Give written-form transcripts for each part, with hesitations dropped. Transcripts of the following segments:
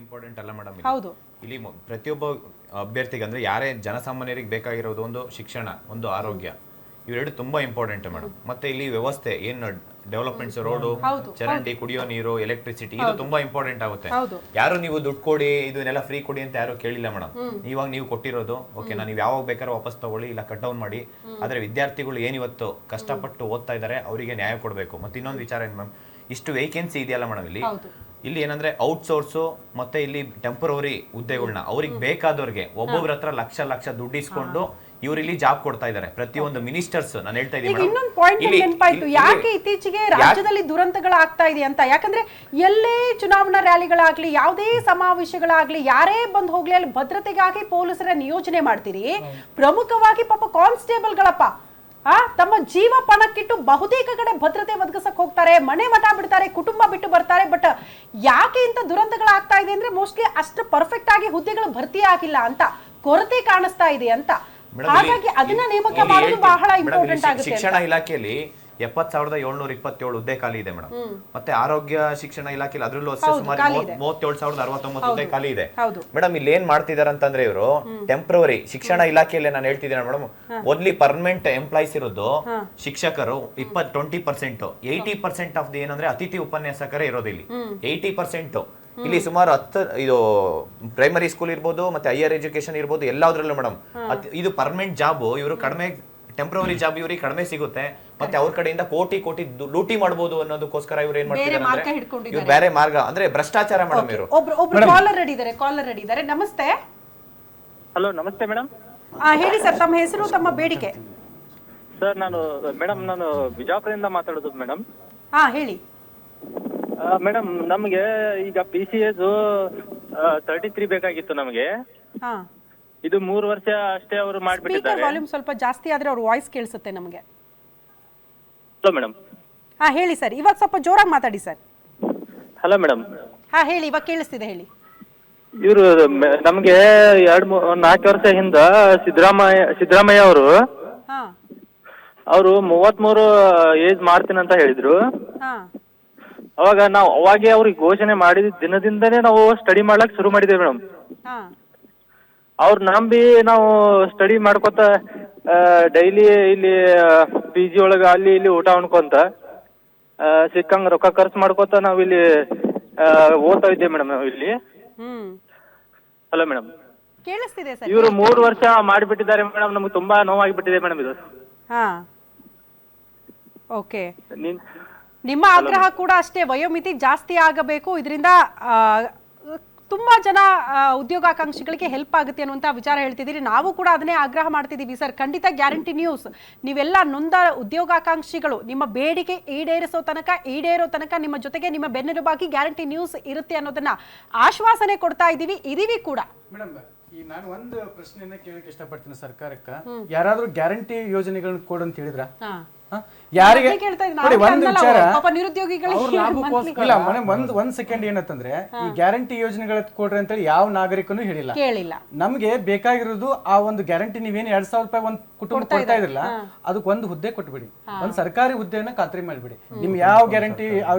Important ಅಲ್ಲ madam. ಹೌದು. ಇಲ್ಲಿ ಪ್ರತಿಯೊಬ್ಬ ಅಭ್ಯರ್ಥಿಗೆ ಅಂದ್ರೆ ಯಾರೇ ಜನಸಾಮಾನ್ಯರಿಗೆ ಬೇಕಾಗಿರೋದು ಒಂದು ಶಿಕ್ಷಣ, ಒಂದು ಆರೋಗ್ಯ, ಇವೆರಡು ತುಂಬಾ ಇಂಪಾರ್ಟೆಂಟ್ ಮೇಡಮ್. ಮತ್ತೆ ಇಲ್ಲಿ ವ್ಯವಸ್ಥೆ ಏನು ಡೆವಲಪ್ಮೆಂಟ್ಸ್, ರೋಡು, ಚರಂಡಿ, ಕುಡಿಯೋ ನೀರು, ಎಲೆಕ್ಟ್ರಿಸಿಟಿ, ಇದು ತುಂಬಾ ಇಂಪಾರ್ಟೆಂಟ್ ಆಗುತ್ತೆ. ಯಾರು ನೀವು ದುಡ್ಡು ಕೊಡಿ ಇದನ್ನೆಲ್ಲ ಫ್ರೀ ಕೊಡಿ ಅಂತ ಯಾರು ಕೇಳಿಲ್ಲ ಮೇಡಮ್. ಇವಾಗ ನೀವು ಕೊಟ್ಟಿರೋದು ಓಕೆನಾ, ನೀವು ಯಾವಾಗ ಬೇಕಾದ್ರೂ ವಾಪಸ್ ತಗೊಳ್ಳಿ, ಇಲ್ಲ ಕಟ್ ಡೌನ್ ಮಾಡಿ. ಆದ್ರೆ ವಿದ್ಯಾರ್ಥಿಗಳು ಏನಿವತ್ತು ಕಷ್ಟಪಟ್ಟು ಓದ್ತಾ ಇದಾರೆ ಅವರಿಗೆ ನ್ಯಾಯ ಕೊಡಬೇಕು. ಮತ್ತೆ ಇನ್ನೊಂದು ವಿಚಾರ ಏನು ಮ್ಯಾಮ್, ಇಷ್ಟು ವೇಕೆನ್ಸಿ ಇದೆಯಲ್ಲ ಮೇಡಮ್, ಇಲ್ಲಿ ಏನಂದ್ರೆ ಔಟ್ಸೋರ್ಸು ಮತ್ತೆ ಇಲ್ಲಿ ಟೆಂಪರರಿ ಹುದ್ದೆಗಳನ್ನ ಅವ್ರಿಗೆ ಬೇಕಾದವ್ರಿಗೆ ಒಬ್ಬೊಬ್ರ ಹತ್ರ ಲಕ್ಷ ಲಕ್ಷ ದುಡ್ಡು ಇಸ್ಕೊಂಡು ಇವ್ರು ಇಲ್ಲಿ ಜಾಬ್ ಕೊಡ್ತಾ ಇದ್ದಾರೆ. ಪ್ರತಿಯೊಂದು ಮಿನಿಸ್ಟರ್ಸ್, ನಾನು ಹೇಳ್ತಾ ಇದ್ದೀನಿ. ಇನ್ನೊಂದು ಪಾಯಿಂಟ್ ನೆನಪಾಯ್ತು, ಯಾಕೆ ಇತ್ತೀಚೆಗೆ ರಾಜ್ಯದಲ್ಲಿ ದುರಂತಗಳಾಗ್ತಾ ಇದೆ ಅಂತ. ಯಾಕಂದ್ರೆ ಎಲ್ಲೇ ಚುನಾವಣಾ ರ್ಯಾಲಿಗಳಾಗ್ಲಿ, ಯಾವುದೇ ಸಮಾವೇಶಗಳಾಗ್ಲಿ, ಯಾರೇ ಬಂದ್ ಹೋಗ್ಲಿ, ಅಲ್ಲಿ ಭದ್ರತೆಗಾಗಿ ಪೊಲೀಸರ ನಿಯೋಜನೆ ಮಾಡ್ತೀರಿ. ಪ್ರಮುಖವಾಗಿ ಪಾಪ ಕಾನ್ಸ್ಟೇಬಲ್ಗಳಪ್ಪ ತಮ್ಮ ಜೀವ ಪಣಕ್ಕಿಟ್ಟು ಬಹುತೇಕ ಕಡೆ ಭದ್ರತೆ ಒದಗಿಸಕ್ ಹೋಗ್ತಾರೆ, ಮನೆ ಮಠ ಬಿಡ್ತಾರೆ, ಕುಟುಂಬ ಬಿಟ್ಟು ಬರ್ತಾರೆ. ಬಟ್ ಯಾಕೆ ಇಂಥ ದುರಂತಗಳಾಗ್ತಾ ಇದೆ ಅಂದ್ರೆ ಮೋಸ್ಟ್ಲಿ ಅಷ್ಟು ಪರ್ಫೆಕ್ಟ್ ಆಗಿ ಹುದ್ದೆಗಳು ಭರ್ತಿ ಆಗಿಲ್ಲ ಅಂತ, ಕೊರತೆ ಕಾಣಿಸ್ತಾ ಇದೆ ಅಂತ. ಹಾಗಾಗಿ ಅದನ್ನ ನೇಮಕ ಮಾಡೋದು ಬಹಳ ಇಂಪಾರ್ಟೆಂಟ್ ಆಗುತ್ತೆ. ಶಿಕ್ಷಣ ಇಲಾಖೆಯಲ್ಲಿ 70,727 ಹುದ್ದೆ ಖಾಲಿ ಇದೆ ಮೇಡಮ್. ಮತ್ತೆ ಆರೋಗ್ಯ ಶಿಕ್ಷಣ ಇಲಾಖೆಯಲ್ಲಿ ಅದ್ರಲ್ಲೂ ಸುಮಾರು 37,069 ಹುದ್ದೆ ಖಾಲಿ ಇದೆ ಮೇಡಮ್. ಇಲ್ಲಿ ಏನ್ ಮಾಡ್ತಿದಾರೆ ಅಂತಂದ್ರೆ ಇವರು ಟೆಂಪ್ರವರಿ ಶಿಕ್ಷಣ ಇಲಾಖೆಯಲ್ಲಿ ನಾನು ಹೇಳ್ತಿದ್ದೇನೆ ಮೇಡಮ್, ಓನ್ಲಿ ಪರ್ಮನೆಂಟ್ ಎಂಪ್ಲಾಯ್ಸ್ ಇರೋದು ಶಿಕ್ಷಕರು 20% 80% ಆಫ್ ದಿ ಏನಂದ್ರೆ ಅತಿಥಿ ಉಪನ್ಯಾಸಕರೇ ಇರೋದು ಇಲ್ಲಿ. 80% ಇಲ್ಲಿ ಸುಮಾರು 10 ಇದು ಪ್ರೈಮರಿ ಸ್ಕೂಲ್ ಇರ್ಬೋದು, ಮತ್ತೆ ಹೈಯರ್ ಎಜುಕೇಶನ್ ಇರ್ಬೋದು, ಎಲ್ಲಾದ್ರಲ್ಲೂ ಮೇಡಮ್ ಇದು ಪರ್ಮನೆಂಟ್ ಜಾಬ್. ಇವರು ಕಡಿಮೆ ಟೆಂಪ್ರವರಿ ಜಾಬ್ ಇವರಿಗೆ ಕಡಿಮೆ ಸಿಗುತ್ತೆ. ಮತ್ತೆ ಅವ್ರ ಕಡೆಯಿಂದ ಕೋಟಿ ಕೋಟಿ ಲೂಟಿ ಮಾಡಬಹುದು ಅನ್ನೋದಕ್ಕೋಸ್ಕರ ಇವ್ರು ಏನ್ ಮಾಡ್ತಿದ್ದಾರೆ, ಇವ್ರು ಬೇರೆ ಮಾರ್ಗ ಅಂದ್ರೆ ಭ್ರಷ್ಟಾಚಾರ ಮೇಡಮ್. ಇವರು ಒಬ್ರು ಕಾಲರ್ ರೆಡಿ ಇದ್ದಾರೆ. ನಮಸ್ತೆ. ಹಲೋ, ನಮಸ್ತೆ ಮೇಡಮ್. ಹೇಳಿ ಸರ್, ತಮ್ಮ ಹೆಸರು, ತಮ್ಮ ಬೇಡಿಕೆ. ಸರ್ ನಾನು ಬಿಜಾಪುರದಿಂದ ಮಾತಾಡೋದು ಮೇಡಮ್. ಹೇಳಿ ಮೇಡಮ್. ನಮಗೆ ಈಗ PCS 33 ಬೇಕಾಗಿತ್ತು ನಮಗೆ. ಇದು 3 ವರ್ಷ ಅಷ್ಟೇ ಅವರು ಮಾಡ್ಬಿಟ್ಟಿದ್ದಾರೆ. ವಾಲ್ಯೂಮ್ ಸ್ವಲ್ಪ ಜಾಸ್ತಿ ಆದ್ರೆ ಅವ್ರ ವಾಯ್ಸ್ ಕೇಳಿಸುತ್ತೆ ನಮಗೆ. Hello madam. ಹೇಳಿ ಸರ್, ಇವಾಗ ಸ್ವಲ್ಪ ಜೋರಾಗಿ ಮಾತಾಡಿ ಸರ್. Hello madam. ಹೇಳಿ, ಇವಾಗ ಕೇಳಿಸ್ತಿದೆ, ಹೇಳಿ. ಇವರು ನಮಗೆ 4 ವರ್ಷ ಹಿಂದ ಸಿದ್ದರಾಮಯ್ಯ ಅವರು 33 ಏಜ್ ಮಾಡ್ತೀನಿ ಅಂತ ಹೇಳಿದ್ರು. ಅವಾಗ ನಾವು ಅವಾಗೆ ಅವ್ರಿಗೆ ಘೋಷಣೆ ಮಾಡಿದ ದಿನದಿಂದನೇ ನಾವು ಸ್ಟಡಿ ಮಾಡ್ಲಕ್ ಶುರು ಮಾಡಿದ್ದೇವೆ ಮೇಡಮ್. ಅವ್ರು ನಂಬಿ ನಾವು ಸ್ಟಡಿ ಮಾಡ್ಕೊತ ಡೈಲಿ ಇಲ್ಲಿ PG ಒಳಗ ಅಲ್ಲಿ ಇಲ್ಲಿ ಊಟ ಉಣ್ಕೊಂತ ಸಿಕ್ಕಂಗ ರೊಕ್ಕ ಖರ್ಚು ಮಾಡ್ಕೊತ ನಾವ್ ಇಲ್ಲಿ ಓದ್ತಾ ಇದ್ದೇವೆ ಮೇಡಮ್. ನಾವು ಇಲ್ಲಿ ಹಲೋ ಮೇಡಮ್, ಕೇಳಿಸ್ತಿದೆ ಸರ್. ಇವರು 3 ವರ್ಷ ಮಾಡಿಬಿಟ್ಟಿದ್ದಾರೆ ಮೇಡಮ್. ನಮ್ಗೆ ತುಂಬಾ ನೋವಾಗಿಬಿಟ್ಟಿದೆ ಮೇಡಮ್ ಇದು. ಓಕೆ, ನಿಮ್ಮ ಆಗ್ರಹ ಕೂಡ ಅಷ್ಟೇ, ವಯೋಮಿತಿ ಜಾಸ್ತಿ ಆಗಬೇಕು, ಇದರಿಂದ ತುಂಬಾ ಜನ ಉದ್ಯೋಗಾಕಾಂಕ್ಷಿಗಳಿಗೆ ಹೆಲ್ಪ್ ಆಗುತ್ತೆ ಅನ್ನುವಂತ ವಿಚಾರ ಹೇಳ್ತಿದ್ದೀರಿ. ನಾವು ಕೂಡ ಅದನ್ನೇ ಆಗ್ರಹ ಮಾಡ್ತಿದ್ದೀವಿ ಸರ್. ಖಂಡಿತ ಗ್ಯಾರಂಟಿ ನ್ಯೂಸ್ ನೀವೆಲ್ಲ ನೊಂದ ಉದ್ಯೋಗಾಕಾಂಕ್ಷಿಗಳು ನಿಮ್ಮ ಬೇಡಿಕೆ ಈಡೇರೋ ತನಕ ನಿಮ್ಮ ಜೊತೆಗೆ ನಿಮ್ಮ ಬೆನ್ನೆಲುಬಾಗಿ ಗ್ಯಾರಂಟಿ ನ್ಯೂಸ್ ಇರುತ್ತೆ ಅನ್ನೋದನ್ನ ಆಶ್ವಾಸನೆ ಕೊಡ್ತಾ ಇದೀವಿ ಕೂಡ. ಮೇಡಮ್, ನಾನು ಒಂದು ಪ್ರಶ್ನೆಯನ್ನ ಕೇಳಕ್ಕೆ ಇಷ್ಟಪಡ್ತೀನಿ ಸರ್ಕಾರಕ್ಕೆ. ಯಾರಾದ್ರೂ ಗ್ಯಾರಂಟಿ ಯೋಜನೆಗಳನ್ನ ಕೊಡು ಅಂತ ಹೇಳಿದ್ರ? ಯಾರಿಗೆ ಒಂದು ವಿಚಾರ ಇಲ್ಲ ಮೇಡಮ್, ಒಂದ್ ಸೆಕೆಂಡ್ ಏನಂತಂದ್ರೆ ಈ ಗ್ಯಾರಂಟಿ ಯೋಜನೆಗಳ ಕೊಡ್ರಿ ಅಂತ ಹೇಳಿ ಯಾವ ನಾಗರಿಕನು ಹೇಳಿಲ್ಲ. ನಮ್ಗೆ ಬೇಕಾಗಿರೋದು ಆ ಒಂದು ಗ್ಯಾರಂಟಿ ನೀವೇನ್ 2,000 ರೂಪಾಯಿ ಒಂದ್ ಕುಟುಂಬ ಕೊಡ್ತಾ ಇದ್ರಲ್ಲ, ಅದಕ್ಕೆ ಒಂದು ಹುದ್ದೆ ಕೊಟ್ಬಿಡಿ, ಒಂದ್ ಸರ್ಕಾರಿ ಹುದ್ದೆಯನ್ನ ಖಾತ್ರಿ ಮಾಡ್ಬಿಡಿ. ನಿಮ್ ಯಾವ ಗ್ಯಾರಂಟಿ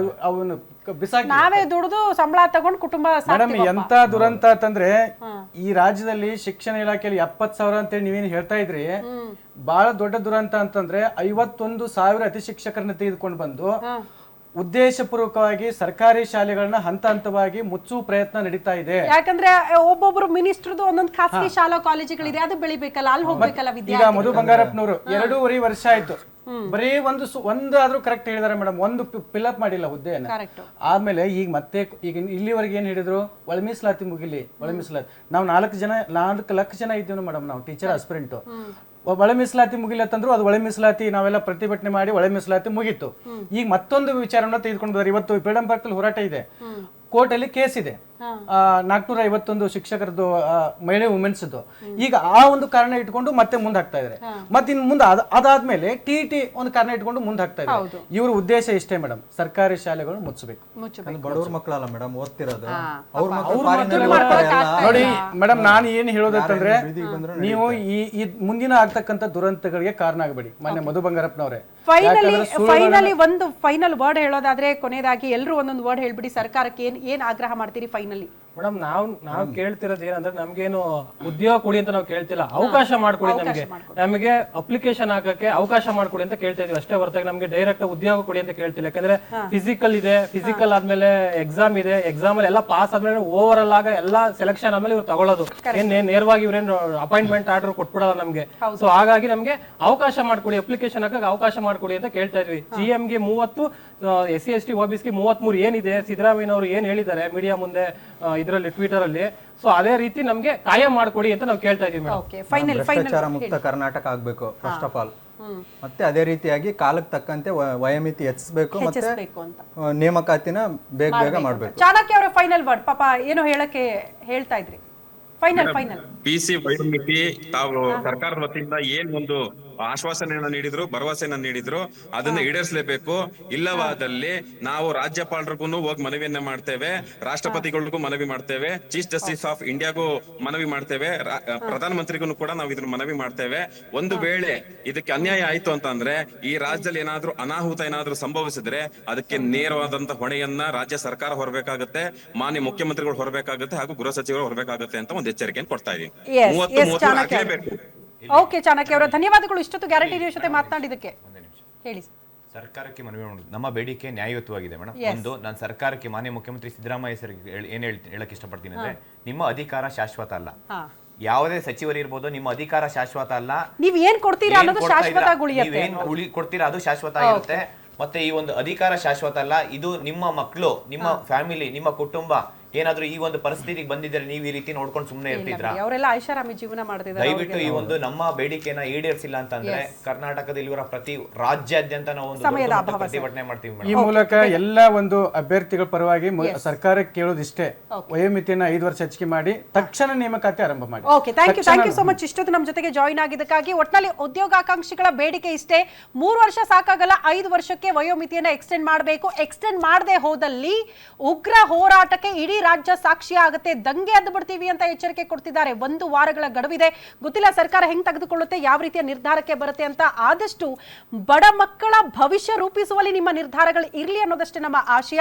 ಅವನು ಬಿಸಾಕಿ ನಾವೇ ದುಡಿದು ಸಂಬಳ ತಗೊಂಡು ಕುಟುಂಬ. ಮೇಡಮ್, ಎಂತ ದುರಂತ ಅಂತಂದ್ರೆ ಈ ರಾಜ್ಯದಲ್ಲಿ ಶಿಕ್ಷಣ ಇಲಾಖೆಯಲ್ಲಿ 70,000 ಅಂತೇಳಿ ನೀವೇನು ಹೇಳ್ತಾ ಇದ್ರಿ. ಬಹಳ ದೊಡ್ಡ ದುರಂತ ಅಂತಂದ್ರೆ 51,000 ಅತಿ ಶಿಕ್ಷಕರನ್ನ ತೆಗೆದುಕೊಂಡು ಬಂದು ಉದ್ದೇಶಪೂರ್ವಕವಾಗಿ ಸರ್ಕಾರಿ ಶಾಲೆಗಳನ್ನ ಹಂತ ಹಂತವಾಗಿ ಮುಚ್ಚುವ ಪ್ರಯತ್ನ ನಡೀತಾ ಇದೆ. ಯಾಕಂದ್ರೆ ಒಬ್ಬೊಬ್ರು ಮಿನಿಸ್ಟರ್ದು ಒಂದೊಂದು ಖಾಸಗಿ ಶಾಲಾ ಕಾಲೇಜುಗಳಿದೆ, ಅದು ಬೆಳಿಬೇಕಲ್ಲ, ಅಲ್ಲಿ ಹೋಗ್ಬೇಕಲ್ಲ ವಿದ್ಯಾರ್ಥಿ. ಈಗ ಮಧು ಬಂಗಾರಪ್ಪನವರು 2.5 ವರ್ಷ ಆಯ್ತು, ಬರೀ ಒಂದಾದ್ರೂ ಕರೆಕ್ಟ್ ಹೇಳಿದಾರೆ ಮೇಡಮ್, ಒಂದು ಫಿಲ್ಅಪ್ ಮಾಡಿಲ್ಲ ಹುದ್ದೆಯನ್ನ. ಆದ್ಮೇಲೆ ಈಗ ಇಲ್ಲಿವರೆಗೆ ಏನ್ ಹೇಳಿದ್ರು, ಒಳ ಮೀಸಲಾತಿ ಮುಗಿಲಿ, ಒಳ ಮೀಸಲಾತಿ. ನಾವು 4 ಲಕ್ಷ ಜನ ಇದ್ದೀವಿ ಮೇಡಮ್, ನಾವು ಟೀಚರ್ ಆಸ್ಪಿರೆಂಟ್. ಒಳ ಮೀಸಲಾತಿ ಮುಗಿಲತ್ತಂದ್ರು ಅದು ಒಳ ಮೀಸಲಾತಿ ನಾವೆಲ್ಲ ಪ್ರತಿಭಟನೆ ಮಾಡಿ ಒಳ ಮೀಸಲಾತಿ ಮುಗೀತು. ಈಗ ಮತ್ತೊಂದು ವಿಚಾರವನ್ನ ತೆಗೆದುಕೊಂಡು ಬಂದ್ರೆ, ಇವತ್ತು ಫ್ರೀಡಂ ಪಾರ್ಕ್ ಅಲ್ಲಿ ಹೋರಾಟ ಇದೆ, ಕೋರ್ಟ್ ಅಲ್ಲಿ ಕೇಸ್ ಇದೆ 451 ಶಿಕ್ಷಕರದ್ದು ಮಹಿಳೆ ವುಮೆನ್ಸ್. ಈಗ ಆ ಒಂದು ಕಾರಣ ಇಟ್ಕೊಂಡು ಮತ್ತೆ ಮುಂದೆ ಹಾಕ್ತಾ ಇದಾರೆ. ಮತ್ತೆ ಇನ್ನು ಮುಂದೆ ಅದಾದ್ಮೇಲೆ TET ಒಂದು ಕಾರಣ ಇಟ್ಕೊಂಡು ಮುಂದೆ ಹಾಕ್ತಾ ಇದ್ದಾರೆ. ಇವ್ರ ಉದ್ದೇಶ ಇಷ್ಟೇ ಮೇಡಮ್, ಸರ್ಕಾರಿ ಶಾಲೆಗಳು ಮುಚ್ಚಬೇಕು. ಬಡವ್ರ ಮಕ್ಕಳಲ್ಲ ಮೇಡಮ್ ಓದ್ತಿರೋದು. ನೋಡಿ ಮೇಡಮ್, ನಾನು ಏನ್ ಹೇಳೋದಂತಂದ್ರೆ, ನೀವು ಈ ಮುಂದಿನ ಆಗ್ತಕ್ಕಂಥ ದುರಂತಗಳಿಗೆ ಕಾರಣ ಆಗಬೇಡಿ. ಮೊನ್ನೆ ಮಧು ಬಂಗಾರಪ್ಪನವ್ರೆ ಫೈನಲಿ ಒಂದು ಫೈನಲ್ ವರ್ಡ್ ಹೇಳೋದಾದ್ರೆ, ಕೊನೆಯದಾಗಿ ಎಲ್ಲರೂ ಒಂದೊಂದು ವರ್ಡ್ ಹೇಳ್ಬಿಡಿ, ಸರ್ಕಾರಕ್ಕೆ ಏನ್ ಆಗ್ರಹ ಮಾಡ್ತೀರಿ ಫೈನಲಿ? ಮೇಡಮ್ ನಾವು ಕೇಳ್ತಿರೋದು ಏನಂದ್ರೆ ನಮ್ಗೇನು ಉದ್ಯೋಗ ಕೊಡಿ ಅಂತ ನಾವು ಕೇಳ್ತಿಲ್ಲ, ಅವಕಾಶ ಮಾಡ್ಕೊಡಿ ನಮಗೆ ಅಪ್ಲಿಕೇಶನ್ ಹಾಕಕ್ಕೆ ಅವಕಾಶ ಮಾಡ್ಕೊಡಿ ಅಂತ ಕೇಳ್ತಾ ಇದೀವಿ ಅಷ್ಟೇ ಹೊರತಾಗಿ ನಮ್ಗೆ ಡೈರೆಕ್ಟ್ ಉದ್ಯೋಗ ಕೊಡಿ ಅಂತ ಕೇಳ್ತಿಲ್ಲ. ಯಾಕಂದ್ರೆ ಫಿಸಿಕಲ್ ಆದ್ಮೇಲೆ ಎಕ್ಸಾಮ್ ಇದೆ, ಎಕ್ಸಾಮ್ ಅಲ್ಲಿ ಎಲ್ಲ ಪಾಸ್ ಆದ್ಮೇಲೆ ಓವರ್ ಆಗ ಎಲ್ಲ ಸೆಲೆಕ್ಷನ್ ಆದ್ಮೇಲೆ ಇವ್ರು ತಗೊಳ್ಳೋದು, ನೇರವಾಗಿ ಇವ್ರೇನು ಅಪಾಯಿಂಟ್ಮೆಂಟ್ ಆರ್ಡರ್ ಕೊಟ್ಬಿಡಲ್ಲ ನಮ್ಗೆ. ಸೊ ಹಾಗಾಗಿ ನಮ್ಗೆ ಅವಕಾಶ ಮಾಡ್ಕೊಡಿ, ಅಪ್ಲಿಕೇಶನ್ ಹಾಕಕ್ಕೆ ಅವಕಾಶ ಮಾಡ್ಕೊಡಿ ಅಂತ ಕೇಳ್ತಾ ಇದ್ವಿ. GM ಗೆ 30, SC ST OBC ಗೆ 33 ಏನಿದೆ ಸಿದ್ದರಾಮಯ್ಯನವರು ಏನ್ ಹೇಳಿದ್ದಾರೆ ಮೀಡಿಯಾ ಮುಂದೆ ಇದರಲ್ಲಿ ಟ್ವಿಟರ್ ಅಲ್ಲಿ, ಸೊ ಅದೇ ರೀತಿ ನಮ್ಗೆ ಕಾಯಂ ಮಾಡ್ಕೊಡಿ ಅಂತ ನಾವು ಕೇಳ್ತಾ ಇದೀವಿ ಮೇಡಮ್. ಭ್ರಷ್ಟಾಚಾರ ಮುಕ್ತ ಕರ್ನಾಟಕ ಆಗ್ಬೇಕು ಫಸ್ಟ್ ಆಫ್ ಆಲ್. ಮತ್ತೆ ಅದೇ ರೀತಿಯಾಗಿ ಕಾಲಕ್ಕೆ ತಕ್ಕಂತೆ ವಯೋಮಿತಿ ಹೆಚ್ಚಿಸಬೇಕು, ಮತ್ತೆ ನೇಮಕಾತಿನ ಬೇಗ ಮಾಡ್ಬೇಕು. ಚಾಣಕ್ಯ ಅವರ ಫೈನಲ್ ವರ್ಡ್, ಪಾಪ ಏನೋ ಹೇಳಕ್ಕೆ ಹೇಳ್ತಾ ಇದ್ರಿ, ಫೈನಲ್ PC ವಯೋಮಿತಿ ತಾವು ಸರ್ಕಾರದ ವತಿಯಿಂದ ಏನ್ ಒಂದು ಆಶ್ವಾಸನೆಯನ್ನ ನೀಡಿದ್ರು, ಭರವಸೆಯನ್ನ ನೀಡಿದ್ರು, ಅದನ್ನ ಈಡೇರಿಸಲೇಬೇಕು. ಇಲ್ಲವಾದಲ್ಲಿ ನಾವು ರಾಜ್ಯಪಾಲರಿಗೂ ಹೋಗಿ ಮನವಿಯನ್ನ ಮಾಡ್ತೇವೆ, ರಾಷ್ಟ್ರಪತಿಗಳಿಗೂ ಮನವಿ ಮಾಡ್ತೇವೆ, ಚೀಫ್ ಜಸ್ಟಿಸ್ ಆಫ್ ಇಂಡಿಯಾಗೂ ಮನವಿ ಮಾಡ್ತೇವೆ, ಪ್ರಧಾನಮಂತ್ರಿಗೂ ಕೂಡ ನಾವು ಇದನ್ನ ಮನವಿ ಮಾಡ್ತೇವೆ. ಒಂದು ವೇಳೆ ಇದಕ್ಕೆ ಅನ್ಯಾಯ ಆಯ್ತು ಅಂತಂದ್ರೆ, ಈ ರಾಜ್ಯದಲ್ಲಿ ಏನಾದ್ರೂ ಅನಾಹುತ ಏನಾದ್ರೂ ಸಂಭವಿಸಿದ್ರೆ ಅದಕ್ಕೆ ನೇರವಾದಂತ ಹೊಣೆಯನ್ನ ರಾಜ್ಯ ಸರ್ಕಾರ ಹೊರಬೇಕಾಗುತ್ತೆ, ಮಾನ್ಯ ಮುಖ್ಯಮಂತ್ರಿಗಳು ಹೊರಬೇಕಾಗುತ್ತೆ, ಹಾಗೂ ಗೃಹ ಸಚಿವರು ಹೊರಬೇಕಾಗುತ್ತೆ ಅಂತ ಒಂದು ಎಚ್ಚರಿಕೆಯನ್ನು ಕೊಡ್ತಾ ಇದೀನಿ. ಓಕೆ ಚಾಣಕ್ಯ ಅವರ ಧನ್ಯವಾದಗಳು ಇಷ್ಟೊತ್ತು ಗ್ಯಾರಂಟಿ ನ್ಯೂಸ್ ಜೊತೆ ಮಾತನಾಡಿದಕ್ಕೆ. ಹೇಳಿ ಸರ್ಕಾರಕ್ಕೆ ಮನವಿ ಮಾಡೋದು, ನಮ್ಮ ಬೇಡಿಕೆ ನ್ಯಾಯಯುತವಾಗಿದೆ ಮೇಡಮ್. ಒಂದು, ನಾನು ಸರ್ಕಾರಕ್ಕೆ ಮಾನ್ಯ ಮುಖ್ಯಮಂತ್ರಿ ಸಿದ್ದರಾಮಯ್ಯ ಸರ್ ಏನ್ ಹೇಳಕ್ ಇಷ್ಟಪಡ್ತೀನಿ ಅಂದ್ರೆ, ನಿಮ್ಮ ಅಧಿಕಾರ ಶಾಶ್ವತ ಅಲ್ಲ. ಯಾವುದೇ ಸಚಿವರು ಇರ್ಬೋದು, ನಿಮ್ಮ ಅಧಿಕಾರ ಶಾಶ್ವತ ಅಲ್ಲ. ನೀವ್ ಏನ್ ಕೊಡ್ತೀರಾ ಅನ್ನೋದು ಶಾಶ್ವತ ಕೊಡ್ತೀರಾ ಅದು ಶಾಶ್ವತ ಆಗಿರುತ್ತೆ. ಮತ್ತೆ ಈ ಒಂದು ಅಧಿಕಾರ ಶಾಶ್ವತ ಅಲ್ಲ, ಇದು ನಿಮ್ಮ ಮಕ್ಕಳು, ನಿಮ್ಮ ಫ್ಯಾಮಿಲಿ, ನಿಮ್ಮ ಕುಟುಂಬ ಏನಾದ್ರೂ ಈ ಒಂದು ಪರಿಸ್ಥಿತಿಗೆ ಬಂದಿದ್ರೆ ನೀವು ಈ ರೀತಿ ನೋಡ್ಕೊಂಡು ಸುಮ್ಮನೆ ಇರ್ತಿದ್ರ? ಅವರೆಲ್ಲ ಐಷಾರಾಮಿ ಜೀವನ ಮಾಡ್ತಿದ್ದಾರೆ. ದಯವಿಟ್ಟು ಈ ಒಂದು ನಮ್ಮ ಬೇಡಿಕೆನ ಈಡೇರಿಸಿಲ್ಲ ಅಂತಂದ್ರೆ ಕರ್ನಾಟಕದಲ್ಲಿ ಇವರ ಪ್ರತಿ ರಾಜ್ಯಾದ್ಯಂತ ನಾವು ಒಂದು ಪ್ರತಿಭಟನೆ ಮಾಡ್ತೀವಿ. ಈ ಮೂಲಕ ಎಲ್ಲ ಒಂದು ಅಭ್ಯರ್ಥಿಗಳ ಪರವಾಗಿ ಸರ್ಕಾರಕ್ಕೆ ಕೇಳೋದಿಷ್ಟೇ, ವಯೋಮಿತಿಯನ್ನ 5 ವರ್ಷ ಹೆಚ್ಚಿಗೆ ಮಾಡಿ ತಕ್ಷಣ ನೇಮಕಾತಿ ಆರಂಭ ಮಾಡಿ. Okay, thank you so much ಇಷ್ಟೊತ್ತು ನಮ್ಮ ಜೊತೆಗೆ ಜಾಯಿನ್ ಆಗಿದ್ದಕ್ಕಾಗಿ. ಒಟ್ನಲ್ಲಿ ಉದ್ಯೋಗಾಕಾಂಕ್ಷಿಗಳ ಬೇಡಿಕೆ ಇಷ್ಟೇ, 3 ವರ್ಷ ಸಾಕಾಗಲ್ಲ, 5 ವರ್ಷಕ್ಕೆ ವಯೋಮಿತಿಯನ್ನ ಎಕ್ಸ್ಟೆಂಡ್ ಮಾಡಬೇಕು. ಎಕ್ಸ್ಟೆಂಡ್ ಮಾಡದೆ ಹೋದಲ್ಲಿ ಉಗ್ರ ಹೋರಾಟಕ್ಕೆ ಇಡೀ ರಾಜ್ಯ ಸಾಕ್ಷಿ ಆಗುತ್ತೆ, ದಂಗೆ ಎದ್ದು ಬಿಡ್ತೀವಿ ಅಂತ ಎಚ್ಚರಿಕೆ ಕೊಡ್ತಿದ್ದಾರೆ. 1 ವಾರಗಳ ಗಡುವಿದೆ, ಗೊತ್ತಿಲ್ಲ ಸರ್ಕಾರ ಹೆಂಗ್ ತೆಗೆದುಕೊಳ್ಳುತ್ತೆ, ಯಾವ ರೀತಿಯ ನಿರ್ಧಾರಕ್ಕೆ ಬರುತ್ತೆ ಅಂತ. ಆದಷ್ಟು ಬಡ ಮಕ್ಕಳ ಭವಿಷ್ಯ ರೂಪಿಸುವಲ್ಲಿ ನಿಮ್ಮ ನಿರ್ಧಾರಗಳು ಇರಲಿ ಅನ್ನೋದಷ್ಟೇ ನಮ್ಮ ಆಶಯ.